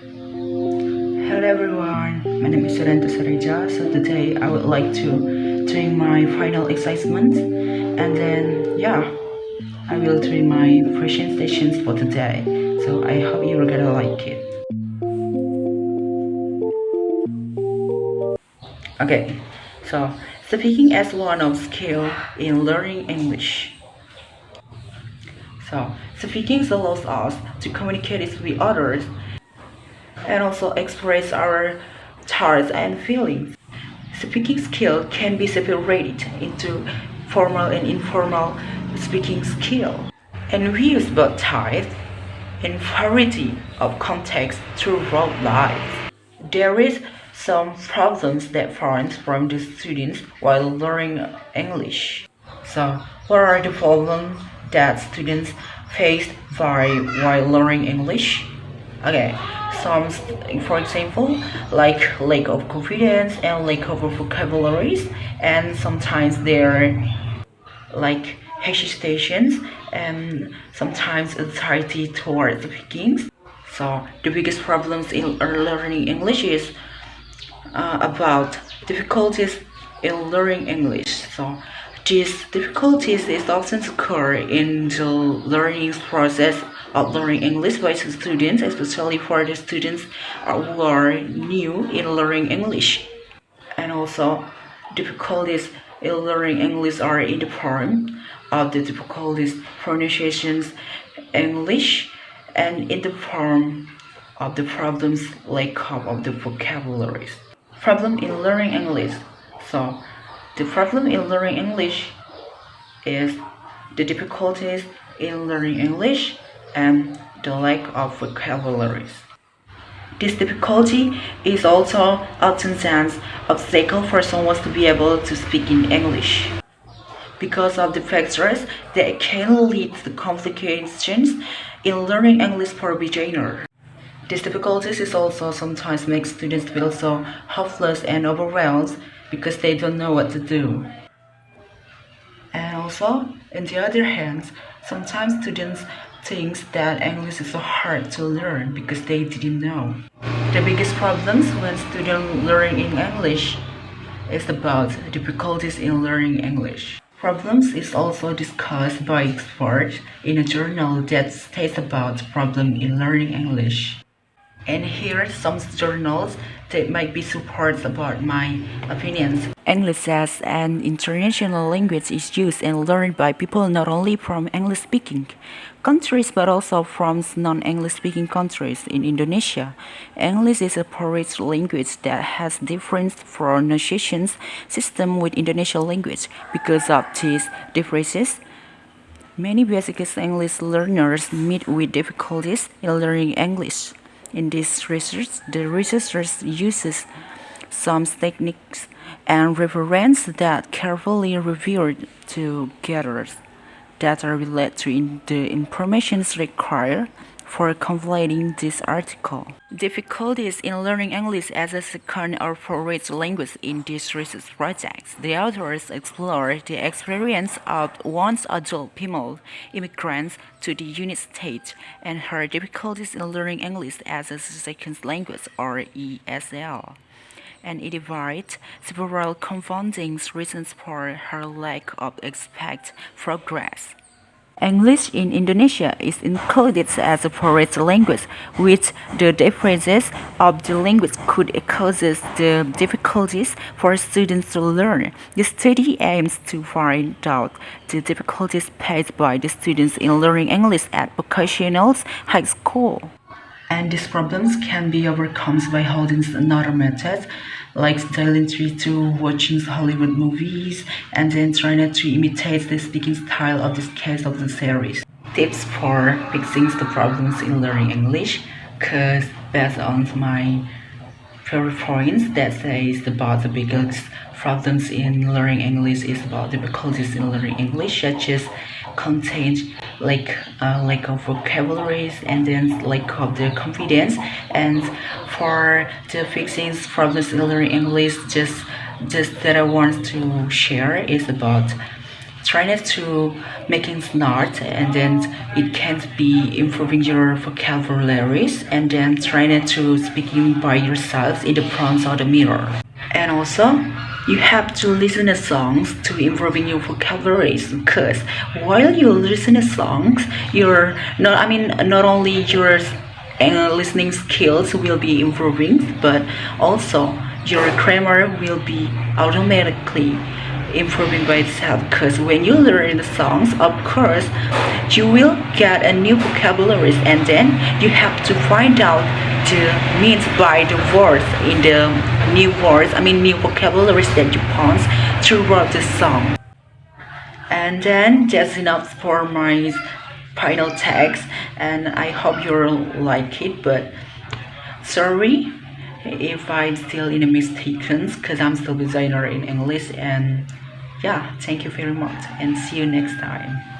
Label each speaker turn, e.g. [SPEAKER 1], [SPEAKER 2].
[SPEAKER 1] Hello everyone, my name is Surento Sareja. So today I would like to doing my final assessment, and then I will do my presentations for today. So I hope you're gonna like it. Okay, so speaking as one of skill in learning English. So speaking allows us to communicate with others and also express our thoughts and feelings. Speaking skill can be separated into formal and informal speaking skill, and we use both types in variety of contexts throughout life. There is some problems that found from the students while learning English. So, what are the problems that students face while learning English? Okay, some, for example, like lack of confidence and lack of vocabularies, and sometimes they're like hesitations and sometimes anxiety towards speaking. So the biggest problems in learning English is about difficulties in learning English. So these difficulties is often occur in the learning process of learning English by students, especially for the students who are new in learning English. And also difficulties in learning English are in the form of the difficulties pronunciations English and in the form of the problems lack of the vocabularies. Problem in learning English. So the problem in learning English is the difficulties in learning English and the lack of vocabularies. This difficulty is also often an obstacle for someone to be able to speak in English. Because of the factors that can lead to complications in learning English for beginners. These difficulties is also sometimes make students feel so helpless and overwhelmed because they don't know what to do. And also, on the other hand, sometimes students think that English is so hard to learn because they didn't know. The biggest problems when students learn in English is about difficulties in learning English. Problems is also discussed by experts in a journal that states about problem in learning English. And here are some journals that might be support about my opinions. English as an international language is used and learned by people not only from English-speaking countries but also from non-English-speaking countries. In Indonesia, English is a porous language that has different pronunciation system with Indonesian language. Because of these differences, many basic English learners meet with difficulties in learning English. In this research, the researchers uses some techniques and references that carefully reviewed to gather data related to the information required for completing this article. Difficulties in learning English as a second or foreign language in this research project. The authors explore the experience of once adult female immigrants to the United States and her difficulties in learning English as a second language or ESL. And identified several confounding reasons for her lack of expected progress. English in Indonesia is included as a foreign language, which the differences of the language could cause the difficulties for students to learn. The study aims to find out the difficulties faced by the students in learning English at vocational high school. And these problems can be overcome by holding another method, like silently to watching Hollywood movies and then trying to imitate the speaking style of this case of the series. Tips for fixing the problems in learning English, because based on my favorite points that says about the biggest problems in learning English is about difficulties in learning English, such as content like lack of vocabularies and then lack of the confidence. And for the fixing problems in learning English, just that I want to share is about try not to making smart, and then it can be improving your vocabularies, and then try not to speaking by yourself in the front of the mirror. And also you have to listen to songs to improving your vocabularies, because while you listen to songs, not only your listening skills will be improving, but also your grammar will be automatically improving by itself, because when you learn the songs, of course you will get a new vocabularies, and then you have to find out the means by the words in the new vocabularies that you pronounce throughout the song. And then that's enough for my final text, and I hope you'll like it. But sorry if I'm still in a mistakes, because I'm still beginner in English. And yeah, thank you very much, and see you next time.